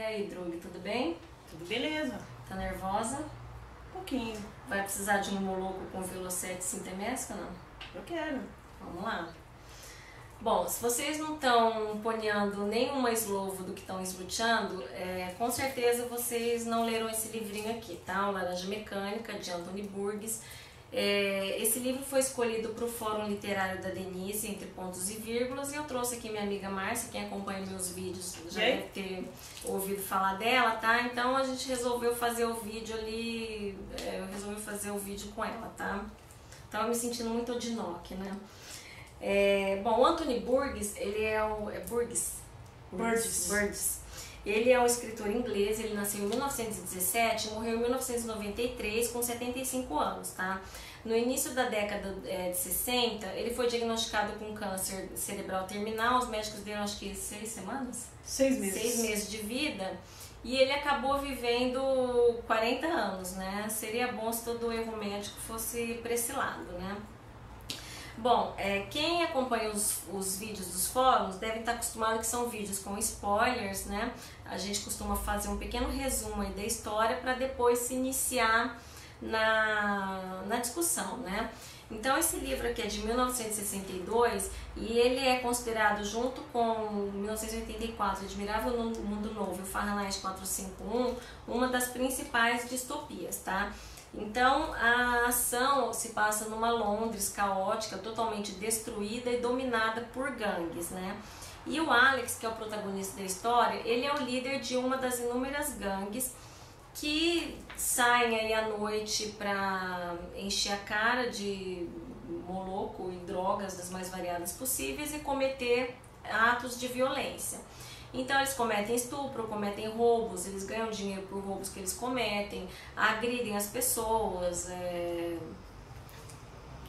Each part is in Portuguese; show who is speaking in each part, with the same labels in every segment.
Speaker 1: E aí, Drug, tudo bem?
Speaker 2: Tudo beleza.
Speaker 1: Tá nervosa?
Speaker 2: Um pouquinho.
Speaker 1: Vai precisar de um moloco com Velocete Sintemesca, não?
Speaker 2: Eu quero.
Speaker 1: Vamos lá. Bom, se vocês não estão ponhando nenhuma eslovo do que estão esluteando, com certeza vocês não leram esse livrinho aqui, tá? O Laranja Mecânica, de Anthony Burgess. Esse livro foi escolhido para o Fórum Literário da Denise, entre pontos e vírgulas, e eu trouxe aqui minha amiga Márcia, quem acompanha meus vídeos já deve ter ouvido falar dela, tá? Então a gente resolveu fazer o vídeo ali, eu resolvi fazer o vídeo com ela, tá? Tava me sentindo muito Odinoque, né? Bom, o Anthony Burgess, ele é o... Burgess. Ele é um escritor inglês, ele nasceu em 1917 e morreu em 1993 com 75 anos, tá? No início da década de 60, ele foi diagnosticado com câncer cerebral terminal, os médicos deram acho que 6 semanas?
Speaker 2: 6 meses.
Speaker 1: 6 meses de vida, e ele acabou vivendo 40 anos, né? Seria bom se todo erro médico fosse para esse lado, né? Bom, quem acompanha os vídeos dos fóruns deve estar acostumado que são vídeos com spoilers, né? A gente costuma fazer um pequeno resumo aí da história para depois se iniciar na discussão, né? Então esse livro aqui é de 1962 e ele é considerado, junto com 1984, Admirável Mundo Novo e o Fahrenheit 451, uma das principais distopias, tá? Então a ação se passa numa Londres caótica, totalmente destruída e dominada por gangues, né? E o Alex, que é o protagonista da história, ele é o líder de uma das inúmeras gangues que saem aí à noite para encher a cara de moloco e drogas das mais variadas possíveis e cometer atos de violência. Então eles cometem estupro, cometem roubos, eles ganham dinheiro por roubos que eles cometem, agridem as pessoas.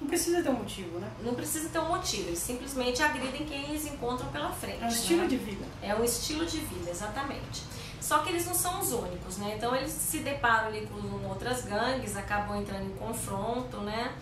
Speaker 2: Não precisa ter um motivo, né?
Speaker 1: Não precisa ter um motivo, eles simplesmente agridem quem eles encontram pela frente.
Speaker 2: É um estilo,
Speaker 1: né?
Speaker 2: de vida.
Speaker 1: É um estilo de vida, exatamente. Só que eles não são os únicos, né? Então eles se deparam ali com outras gangues, acabam entrando em confronto, né?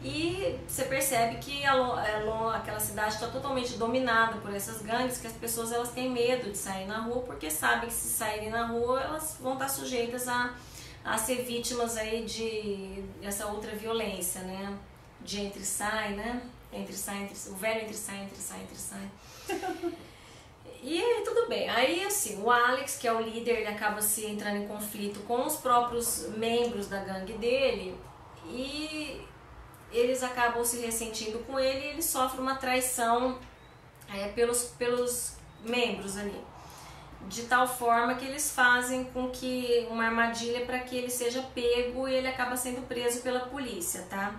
Speaker 1: E você percebe que aquela cidade está totalmente dominada por essas gangues, que as pessoas elas têm medo de sair na rua, porque sabem que se saírem na rua elas vão estar sujeitas a ser vítimas aí de essa outra violência, né? De entra e sai, né? O velho entra e sai. E aí tudo bem, aí assim, o Alex, que é o líder, ele acaba se entrando em conflito com os próprios membros da gangue dele e eles acabam se ressentindo com ele e ele sofre uma traição pelos membros ali. De tal forma que eles fazem com que uma armadilha para que ele seja pego e ele acaba sendo preso pela polícia, tá?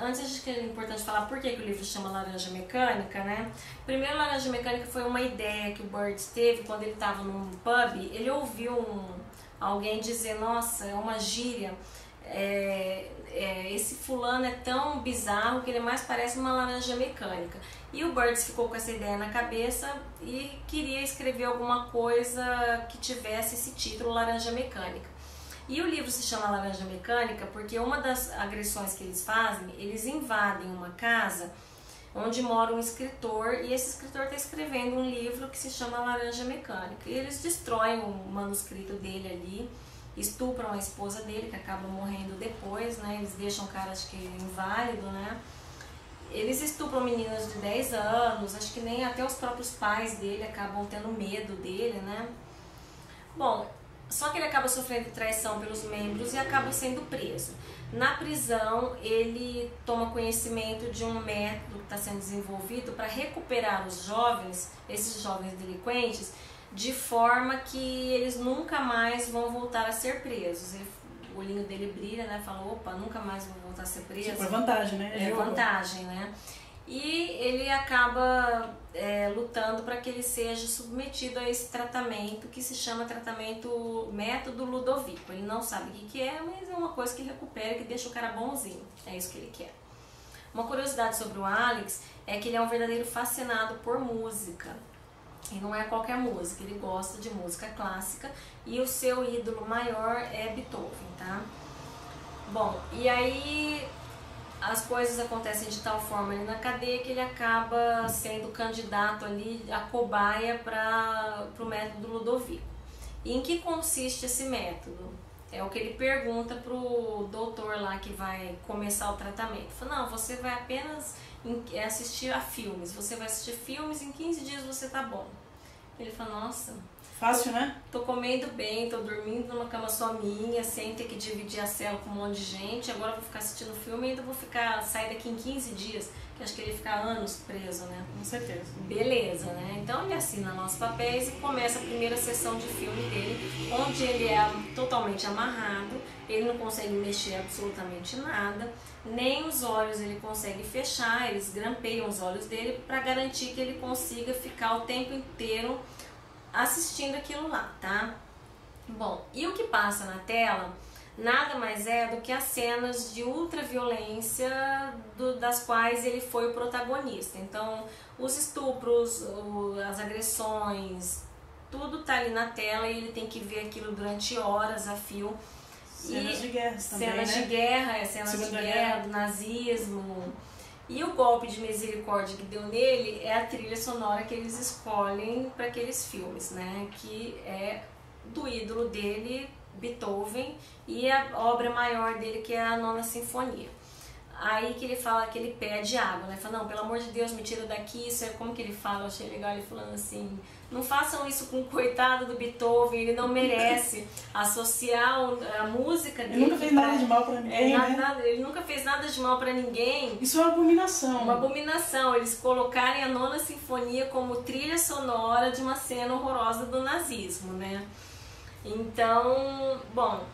Speaker 1: Antes acho que é importante falar por que o livro chama Laranja Mecânica, né? Primeiro, Laranja Mecânica foi uma ideia que o Burgess teve quando ele estava num pub. Ele ouviu alguém dizer, nossa, é uma gíria, esse fulano é tão bizarro que ele mais parece uma laranja mecânica. E o Burgess ficou com essa ideia na cabeça e queria escrever alguma coisa que tivesse esse título, Laranja Mecânica. E o livro se chama Laranja Mecânica porque uma das agressões que eles fazem, eles invadem uma casa onde mora um escritor e esse escritor está escrevendo um livro que se chama Laranja Mecânica. E eles destroem o manuscrito dele ali, estupram a esposa dele, que acaba morrendo depois, né? Eles deixam o cara, acho que inválido, né? Eles estupram meninas de 10 anos, acho que nem até os próprios pais dele acabam tendo medo dele, né? Bom, só que ele acaba sofrendo traição pelos membros e acaba sendo preso. Na prisão, ele toma conhecimento de um método que está sendo desenvolvido para recuperar os jovens, esses jovens delinquentes, de forma que eles nunca mais vão voltar a ser presos. O olhinho dele brilha, né? Fala, opa, nunca mais vou voltar a ser preso.
Speaker 2: Tipo, é vantagem, né?
Speaker 1: É vantagem, né? E ele acaba lutando para que ele seja submetido a esse tratamento que se chama método Ludovico. Ele não sabe o que é, mas é uma coisa que recupera, que deixa o cara bonzinho. É isso que ele quer. Uma curiosidade sobre o Alex é que ele é um verdadeiro fascinado por música. E não é qualquer música, ele gosta de música clássica e o seu ídolo maior é Beethoven, tá? Bom, e aí as coisas acontecem de tal forma ali na cadeia que ele acaba sendo candidato ali a cobaia para o método Ludovico. E em que consiste esse método? É o que ele pergunta pro doutor lá que vai começar o tratamento. Fala, não, você vai apenas assistir a filmes. Você vai assistir filmes, em 15 dias você tá bom. Ele fala, nossa...
Speaker 2: Fácil, né?
Speaker 1: Tô comendo bem, tô dormindo numa cama só minha, sem ter que dividir a cela com um monte de gente. Agora eu vou ficar assistindo filme e ainda vou sair daqui em 15 dias, que acho que ele ia ficar anos preso, né?
Speaker 2: Com certeza.
Speaker 1: Beleza, né? Então ele assina nossos papéis e começa a primeira sessão de filme dele, onde ele é totalmente amarrado, ele não consegue mexer absolutamente nada, nem os olhos ele consegue fechar, eles grampeiam os olhos dele para garantir que ele consiga ficar o tempo inteiro assistindo aquilo lá, tá? Bom, e o que passa na tela nada mais é do que as cenas de ultraviolência das quais ele foi o protagonista. Então, os estupros, as agressões, tudo tá ali na tela e ele tem que ver aquilo durante horas a fio.
Speaker 2: Cenas de guerra também,
Speaker 1: cenas de guerra, cenas de guerra, do nazismo. E o golpe de misericórdia que deu nele é a trilha sonora que eles escolhem para aqueles filmes, né? Que é do ídolo dele, Beethoven, e a obra maior dele, que é a Nona Sinfonia. Aí que ele fala que ele pede água, né? Fala, não, pelo amor de Deus, me tira daqui. Isso é como que ele fala, eu achei legal ele falando assim, não façam isso com o coitado do Beethoven, ele não merece associar a música dele.
Speaker 2: Ele nunca fez nada de mal pra ninguém, né?
Speaker 1: Ele nunca fez nada de mal pra ninguém.
Speaker 2: Isso é uma abominação.
Speaker 1: Uma abominação, eles colocarem a Nona Sinfonia como trilha sonora de uma cena horrorosa do nazismo, né? Então, bom,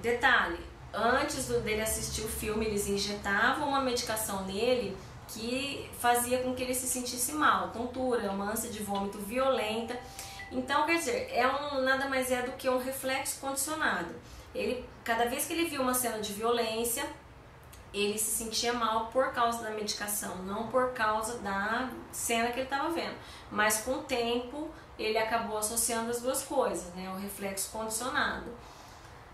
Speaker 1: detalhe, antes dele assistir o filme, eles injetavam uma medicação nele que fazia com que ele se sentisse mal, tontura, uma ânsia de vômito violenta. Então, quer dizer, nada mais é do que um reflexo condicionado. Cada vez que ele via uma cena de violência, ele se sentia mal por causa da medicação, não por causa da cena que ele estava vendo. Mas com o tempo, ele acabou associando as duas coisas, né? O reflexo condicionado.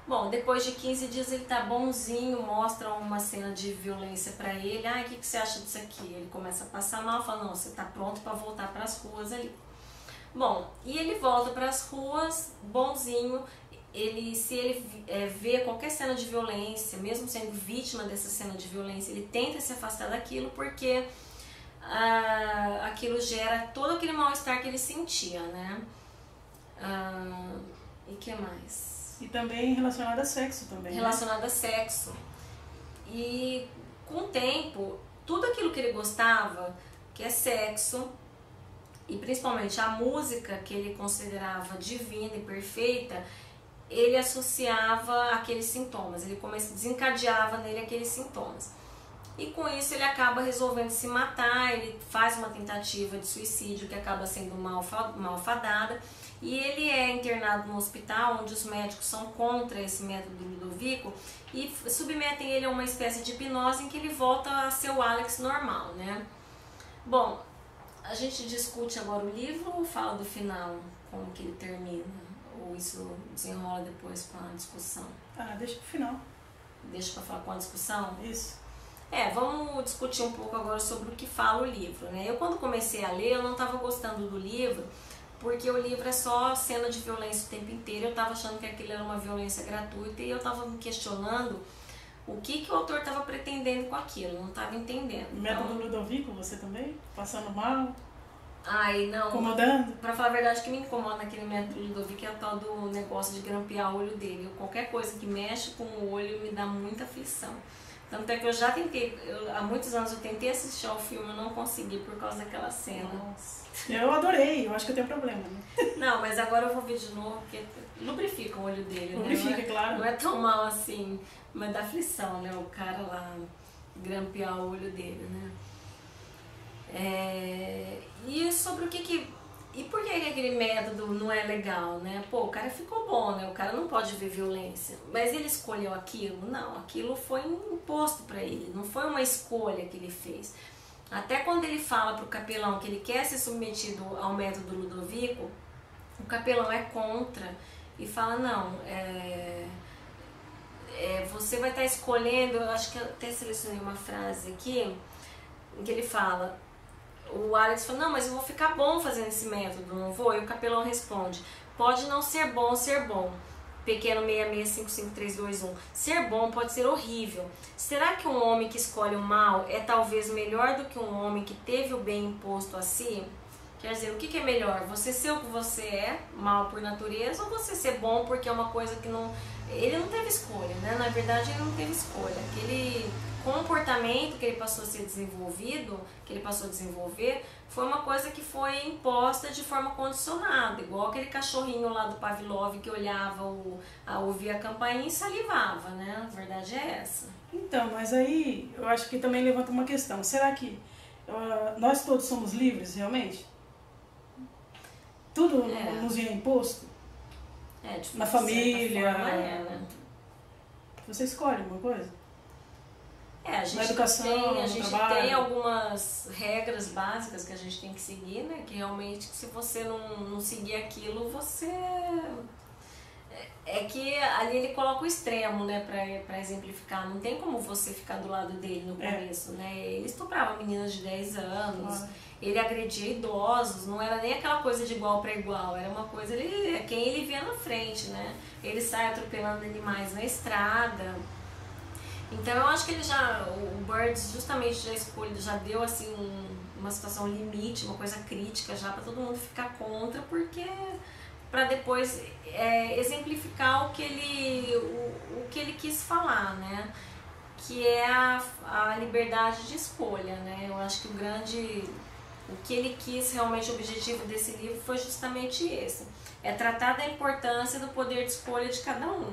Speaker 1: Bom, depois de 15 dias ele tá bonzinho, mostra uma cena de violência pra ele. O que você acha disso aqui? Ele começa a passar mal, fala, não, você tá pronto pra voltar pras ruas ali. Bom, e ele volta pras ruas, bonzinho. Se ele vê qualquer cena de violência, mesmo sendo vítima dessa cena de violência, ele tenta se afastar daquilo porque aquilo gera todo aquele mal-estar que ele sentia, né? E que mais?
Speaker 2: E também relacionado a sexo também.
Speaker 1: Relacionado a sexo. E com o tempo, tudo aquilo que ele gostava, que é sexo, e principalmente a música que ele considerava divina e perfeita, ele associava aqueles sintomas, ele desencadeava nele aqueles sintomas. E com isso ele acaba resolvendo se matar, ele faz uma tentativa de suicídio que acaba sendo malfadada. E ele é internado no hospital, onde os médicos são contra esse método do Ludovico e submetem ele a uma espécie de hipnose em que ele volta a ser o Alex normal, né? Bom, a gente discute agora o livro ou fala do final, como que ele termina? Ou isso desenrola depois com a discussão?
Speaker 2: Deixa pro final.
Speaker 1: Deixa pra falar com a discussão?
Speaker 2: Isso.
Speaker 1: Vamos discutir um pouco agora sobre o que fala o livro, né? Eu quando comecei a ler, eu não estava gostando do livro, porque o livro é só cena de violência o tempo inteiro, eu estava achando que aquilo era uma violência gratuita e eu estava me questionando o que o autor estava pretendendo com aquilo, não estava entendendo.
Speaker 2: O método Ludovico, você também? Passando mal?
Speaker 1: Não.
Speaker 2: Incomodando?
Speaker 1: Pra falar a verdade, o que me incomoda naquele método Ludovico é o tal do negócio de grampear o olho dele. Qualquer coisa que mexe com o olho me dá muita aflição. Tanto é que eu já tentei, há muitos anos eu tentei assistir ao filme, eu não consegui por causa daquela cena.
Speaker 2: Nossa. Eu adorei, eu acho que eu tenho problema, né?
Speaker 1: Não, mas agora eu vou ver de novo, porque lubrifica o olho dele,
Speaker 2: lubrifica,
Speaker 1: né?
Speaker 2: Claro.
Speaker 1: Não é tão mal assim, mas dá aflição, né? O cara lá grampear o olho dele, né? E sobre o que... E por que aquele método não é legal, né? Pô, o cara ficou bom, né? O cara não pode ver violência. Mas ele escolheu aquilo? Não, aquilo foi imposto pra ele. Não foi uma escolha que ele fez. Até quando ele fala pro capelão que ele quer ser submetido ao método Ludovico, o capelão é contra e fala, não, você vai estar escolhendo, eu acho que eu até selecionei uma frase aqui, em que ele fala... O Alex fala, não, mas eu vou ficar bom fazendo esse método, não vou? E o capelão responde, pode não ser bom ser bom. Pequeno 6655321. Ser bom pode ser horrível. Será que um homem que escolhe o mal é talvez melhor do que um homem que teve o bem imposto a si? Quer dizer, o que é melhor? Você ser o que você é, mal por natureza, ou você ser bom porque é uma coisa que não... Ele não teve escolha, né? Na verdade, ele não teve escolha. Aquele comportamento que ele passou a ser desenvolvido, que ele passou a desenvolver, foi uma coisa que foi imposta de forma condicionada. Igual aquele cachorrinho lá do Pavlov que olhava, ouvia a campainha e salivava, né? A verdade é essa.
Speaker 2: Então, mas aí eu acho que também levanta uma questão. Será que nós todos somos livres, realmente? Tudo nos é imposto? Na família.
Speaker 1: Forma, né?
Speaker 2: Você escolhe uma coisa?
Speaker 1: A gente
Speaker 2: na educação,
Speaker 1: a gente tem algumas regras básicas que a gente tem que seguir, né? Que realmente, se você não seguir aquilo, você... É que ali ele coloca o extremo, né? Pra exemplificar. Não tem como você ficar do lado dele no começo, né? Ele estuprava meninas de 10 anos, ele agredia idosos, não era nem aquela coisa de igual para igual, era uma coisa, quem ele via na frente, né? Ele sai atropelando animais na estrada. Então eu acho que o Birds justamente já deu assim uma situação limite, uma coisa crítica já para todo mundo ficar contra, porque para depois exemplificar o que ele quis falar, né? Que é a liberdade de escolha, né? Eu acho que o que ele quis realmente, o objetivo desse livro foi justamente esse, é tratar da importância do poder de escolha de cada um.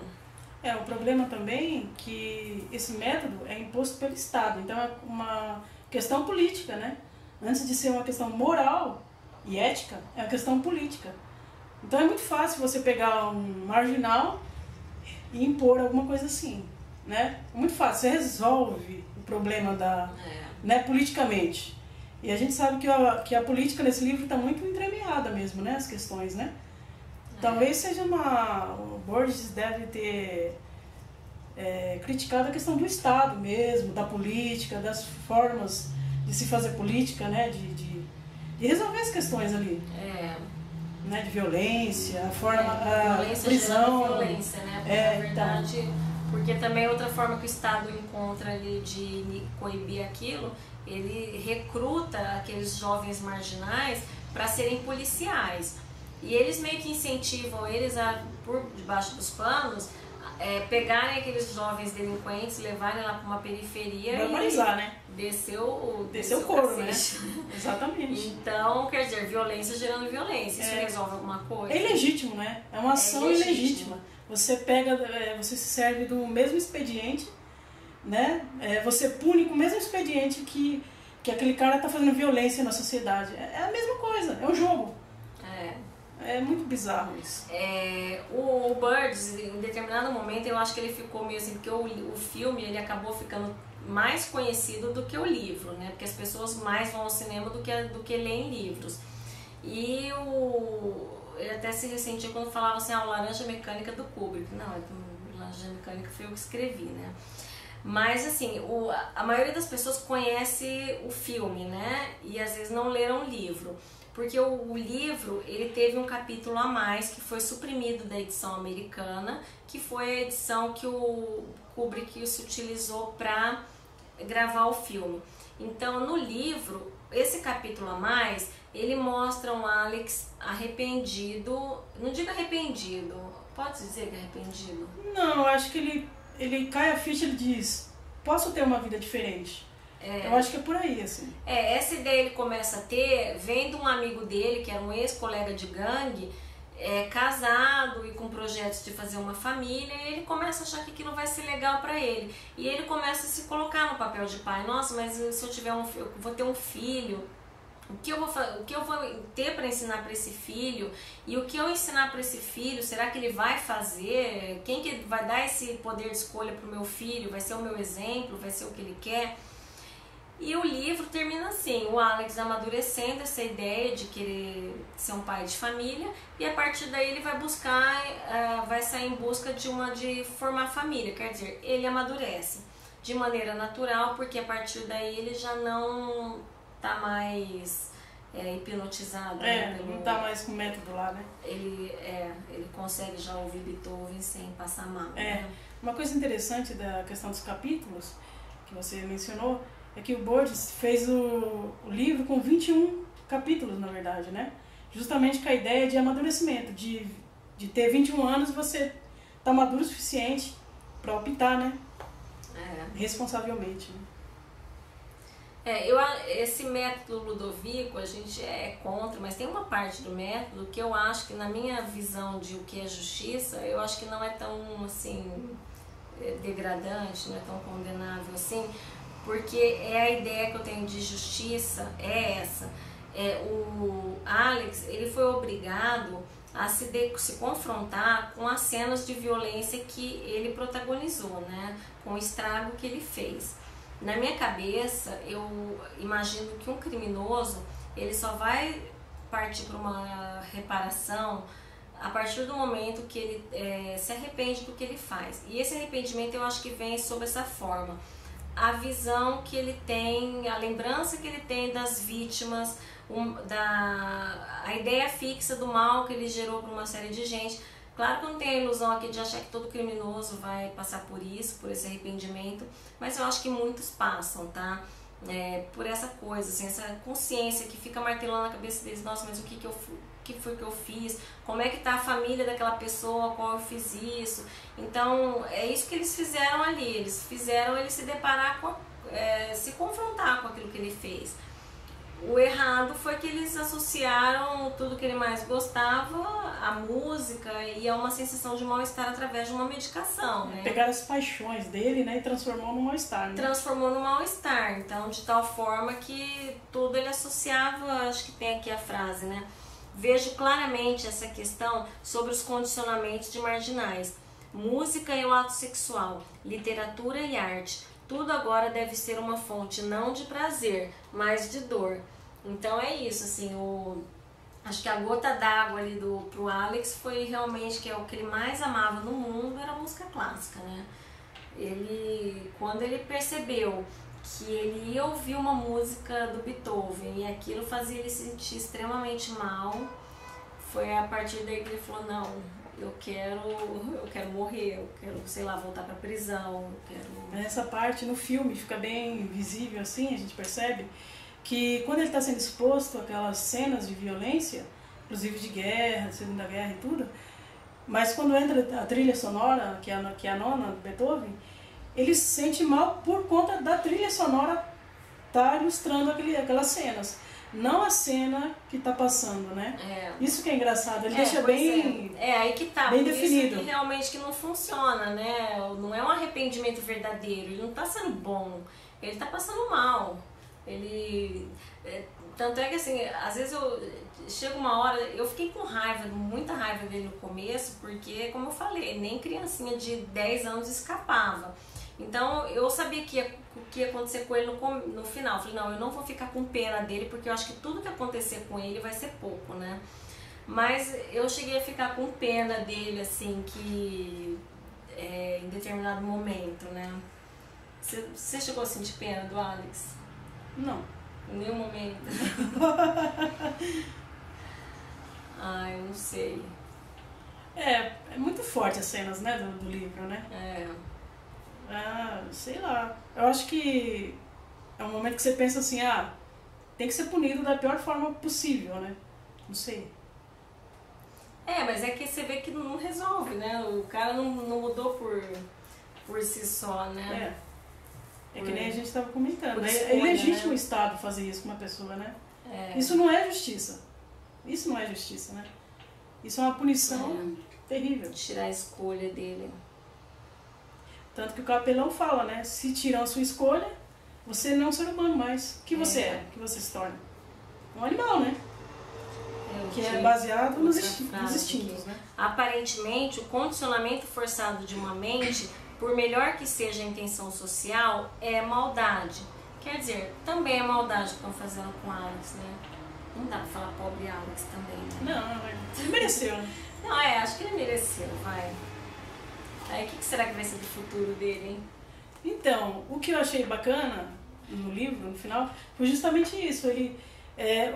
Speaker 2: O problema também é que esse método é imposto pelo Estado, então é uma questão política, né? Antes de ser uma questão moral e ética, é uma questão política. Então é muito fácil você pegar um marginal e impor alguma coisa assim, né? É muito fácil, você resolve o problema né, politicamente. E a gente sabe que a política nesse livro está muito entremeada mesmo, né? As questões, né? Talvez seja o Borges deve ter criticado a questão do Estado mesmo, da política, das formas de se fazer política, né? De resolver as questões ali. Né? De violência, a
Speaker 1: violência
Speaker 2: prisão.
Speaker 1: Violência, né? Porque, na verdade, então... porque também outra forma que o Estado encontra ali de coibir aquilo, ele recruta aqueles jovens marginais para serem policiais. E eles meio que incentivam eles a, por debaixo dos panos, pegarem aqueles jovens delinquentes, levarem lá para uma periferia
Speaker 2: normalizar, né?
Speaker 1: Descer o
Speaker 2: couro, né? Exatamente.
Speaker 1: Então, quer dizer, violência gerando violência. Isso resolve alguma coisa?
Speaker 2: É ilegítimo, né? É uma ação ilegítima. Você você se serve do mesmo expediente, né? Você pune com o mesmo expediente que aquele cara está fazendo violência na sociedade. É a mesma coisa, é um jogo. É muito bizarro isso.
Speaker 1: O Birds, em determinado momento, eu acho que ele ficou meio assim, porque o filme ele acabou ficando mais conhecido do que o livro, né? Porque as pessoas mais vão ao cinema do que leem livros. E ele até se ressentiu quando falava assim, Laranja Mecânica do Kubrick. Não, Laranja Mecânica foi eu que escrevi, né? Mas assim, a maioria das pessoas conhece o filme, né? E às vezes não leram o livro. Porque o livro, ele teve um capítulo a mais que foi suprimido da edição americana, que foi a edição que o Kubrick se utilizou para gravar o filme. Então, no livro, esse capítulo a mais, ele mostra um Alex arrependido, não digo arrependido, pode dizer que é arrependido?
Speaker 2: Não, eu acho que ele cai a ficha e ele diz, posso ter uma vida diferente. Eu acho que é por aí, assim.
Speaker 1: Essa ideia ele começa a ter, vendo um amigo dele, que era um ex-colega de gangue, casado e com projetos de fazer uma família, e ele começa a achar que aquilo vai ser legal pra ele. E ele começa a se colocar no papel de pai. Nossa, mas se eu tiver eu vou ter um filho, o que eu vou ter para ensinar para esse filho? E o que eu ensinar para esse filho, será que ele vai fazer? Quem que vai dar esse poder de escolha pro meu filho? Vai ser o meu exemplo? Vai ser o que ele quer? E o livro termina assim, o Alex amadurecendo essa ideia de querer ser um pai de família, e a partir daí ele vai vai sair em busca de formar família, quer dizer, ele amadurece de maneira natural, porque a partir daí ele já não tá mais hipnotizado. Né,
Speaker 2: não tá mais com o método lá, né?
Speaker 1: Ele consegue já ouvir Beethoven sem passar mal. Né?
Speaker 2: Uma coisa interessante da questão dos capítulos, que você mencionou, é que o Borges fez o livro com 21 capítulos, na verdade, né? Justamente com a ideia de amadurecimento, de ter 21 anos você tá maduro o suficiente para optar, né? Responsavelmente. Né?
Speaker 1: Esse método Ludovico, a gente é contra, mas tem uma parte do método que eu acho que, na minha visão de o que é justiça, eu acho que não é tão, assim, degradante, não é tão condenável assim, porque a ideia que eu tenho de justiça é essa. O Alex, ele foi obrigado a se confrontar com as cenas de violência que ele protagonizou, né? Com o estrago que ele fez. Na minha cabeça, eu imagino que um criminoso, ele só vai partir para uma reparação a partir do momento que ele se arrepende do que ele faz. E esse arrependimento eu acho que vem sob essa forma. A visão que ele tem, a lembrança que ele tem das vítimas, a ideia fixa do mal que ele gerou para uma série de gente. Claro que eu não tenho a ilusão aqui de achar que todo criminoso vai passar por isso, por esse arrependimento, mas eu acho que muitos passam, tá? Por essa coisa, assim, essa consciência que fica martelando na cabeça deles, nossa, mas o que foi que eu fiz? Como é que tá a família daquela pessoa a qual eu fiz isso? Então, é isso que eles fizeram ali, eles fizeram ele se deparar se confrontar com aquilo que ele fez. O errado foi que eles associaram tudo que ele mais gostava à música e a uma sensação de mal-estar através de uma medicação, né?
Speaker 2: Pegaram as paixões dele, né, e transformou no mal-estar, né?
Speaker 1: Transformou no mal-estar, então de tal forma que tudo ele associava, acho que tem aqui a frase, né? Vejo claramente essa questão sobre os condicionamentos de marginais. Música e o ato sexual, literatura e arte. Tudo agora deve ser uma fonte não de prazer, mas de dor. Então é isso, assim, acho que a gota d'água ali pro Alex foi realmente que o que ele mais amava no mundo era a música clássica, né? Quando ele percebeu que ele ia ouvir uma música do Beethoven e aquilo fazia ele se sentir extremamente mal, foi a partir daí que ele falou, não, eu quero morrer, eu quero, sei lá, voltar pra prisão, eu quero...
Speaker 2: Nessa parte, no filme, fica bem visível assim, a gente percebe que quando ele está sendo exposto àquelas cenas de violência, inclusive de guerra, de Segunda Guerra e tudo, mas quando entra a trilha sonora, que é a nona do Beethoven, ele se sente mal por conta da trilha sonora estar ilustrando aquelas cenas. Não a cena que está passando, né? Isso que é engraçado, ele deixa bem
Speaker 1: aí que tá,
Speaker 2: bem
Speaker 1: por
Speaker 2: definido.
Speaker 1: Isso que realmente que não funciona, né? Não é um arrependimento verdadeiro, ele não está sendo bom, ele está passando mal. Tanto é que assim, às vezes chega uma hora, eu fiquei com muita raiva dele no começo, porque, como eu falei, nem criancinha de 10 anos escapava. Então eu sabia que o que ia acontecer com ele no final. Eu falei, não, eu não vou ficar com pena dele, porque eu acho que tudo que acontecer com ele vai ser pouco, né? Mas eu cheguei a ficar com pena dele, assim, que em determinado momento, né? Você chegou a sentir pena do Alex?
Speaker 2: Não.
Speaker 1: Em nenhum momento. Eu não sei.
Speaker 2: É muito forte as cenas, né, do livro, né? Sei lá. Eu acho que é um momento que você pensa assim, tem que ser punido da pior forma possível, né? Não sei.
Speaker 1: Mas é que você vê que não resolve, né? O cara não mudou por si só, né?
Speaker 2: É que nem a gente estava comentando. É ilegítimo, né? O Estado fazer isso com uma pessoa, né? Isso não é justiça. Isso não é justiça, né? Isso é uma punição terrível.
Speaker 1: Tirar a escolha dele.
Speaker 2: Tanto que o capelão fala, né? Se tiram a sua escolha, você não é um ser humano mais. O que você é? O que você se torna? Um animal, né? Que é baseado nos instintos, né?
Speaker 1: Aparentemente, o condicionamento forçado de uma mente, por melhor que seja a intenção social, é maldade. Quer dizer, também é maldade que estão fazendo com Alex, né? Não dá pra falar pobre Alex também, né?
Speaker 2: Não, ele mereceu, né?
Speaker 1: Não, acho que ele mereceu, vai. Aí o que será que vai ser do futuro dele, hein?
Speaker 2: Então, o que eu achei bacana no livro, no final, foi justamente isso. Ele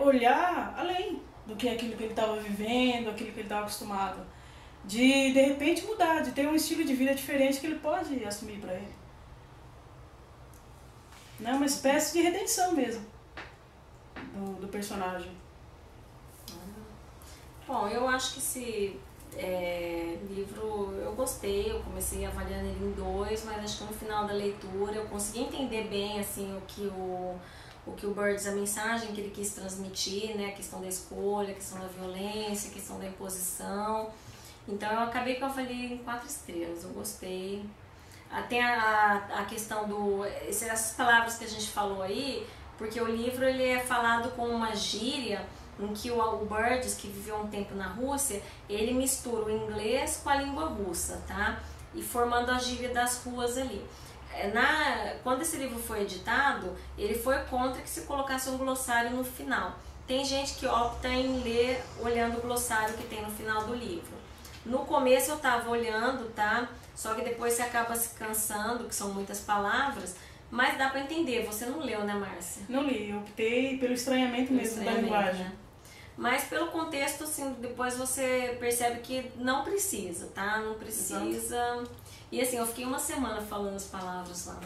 Speaker 2: olhar além do que aquilo que ele estava vivendo, aquilo que ele estava acostumado. De repente mudar, de ter um estilo de vida diferente que ele pode assumir para ele. Né? Uma espécie de redenção mesmo do personagem.
Speaker 1: Bom, eu acho que esse livro eu gostei, eu comecei avaliando ele em 2, mas acho que no final da leitura eu consegui entender bem assim, o que o Burns, a mensagem que ele quis transmitir, né? A questão da escolha, a questão da violência, a questão da imposição. Então eu acabei que eu avaliei em 4 estrelas, eu gostei. Tem a questão essas palavras que a gente falou aí, porque o livro ele é falado com uma gíria em que o Burns, que viveu um tempo na Rússia, ele mistura o inglês com a língua russa, tá? E formando a gíria das ruas ali. Quando esse livro foi editado, ele foi contra que se colocasse um glossário no final. Tem gente que opta em ler olhando o glossário que tem no final do livro. No começo eu estava olhando, tá? Só que depois você acaba se cansando, que são muitas palavras, mas dá para entender. Você não leu, né, Márcia?
Speaker 2: Não li, eu optei pelo estranhamento mesmo da linguagem.
Speaker 1: Né? Mas pelo contexto, assim, depois você percebe que não precisa, tá? Não precisa. Exato. E assim, eu fiquei uma semana falando as palavras lá.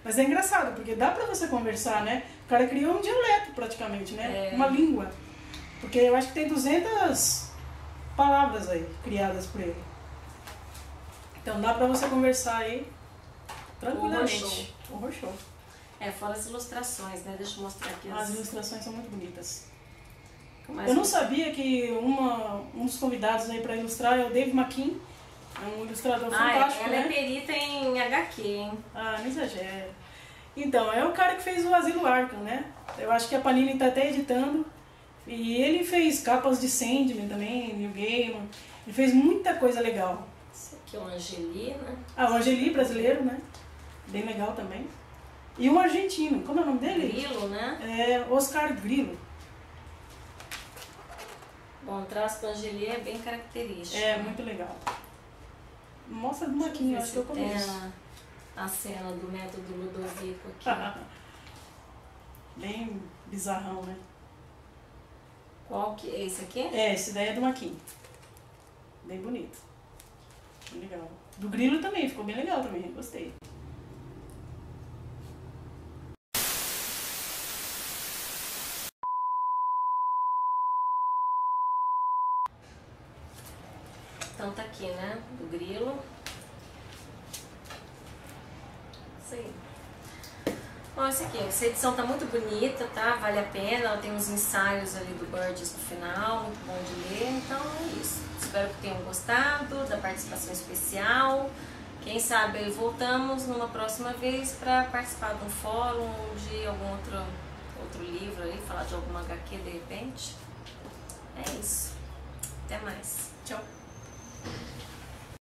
Speaker 2: Mas é engraçado, porque dá pra você conversar, né? O cara criou um dialeto praticamente, né? Uma língua. Porque eu acho que tem 200 palavras aí, criadas por ele. Então dá pra você conversar aí tranquilamente. Horror show.
Speaker 1: Fora as ilustrações, né? Deixa eu mostrar aqui.
Speaker 2: As ilustrações são muito bonitas.
Speaker 1: Mas
Speaker 2: eu não sabia que um dos convidados aí pra ilustrar é o Dave McKean. É um ilustrador fantástico,
Speaker 1: ela
Speaker 2: né?
Speaker 1: é perita em HQ, hein?
Speaker 2: Não exagera. Então, é o cara que fez o Asilo Arkham, né? Eu acho que a Panini tá até editando. E ele fez capas de Sandman também, Neil Gaiman. Ele fez muita coisa legal.
Speaker 1: Esse aqui é o Angeli, né?
Speaker 2: O Angeli brasileiro, né? Bem legal também. E um argentino, como é o nome dele?
Speaker 1: Grillo, né?
Speaker 2: Oscar Grillo.
Speaker 1: Bom, o traço do Angeli é bem característico.
Speaker 2: Muito legal. Mostra do Maquinho, acho que eu conheço.
Speaker 1: A cena do método Ludovico aqui.
Speaker 2: Bem bizarrão, né?
Speaker 1: Qual que é esse aqui?
Speaker 2: Esse daí é do Maquinho. Bem bonito. Bem legal. Do Grilo também, ficou bem legal também, gostei.
Speaker 1: Então tá aqui, né? Do Grilo. Isso aí. Bom, esse aqui, essa edição tá muito bonita, tá? Vale a pena, ela tem uns ensaios ali do Burgess no final, muito bom de ler, então é isso. Espero que tenham gostado da participação especial. Quem sabe aí voltamos numa próxima vez para participar de um fórum ou de algum outro livro aí, falar de alguma HQ de repente. É isso. Até mais.
Speaker 2: Tchau.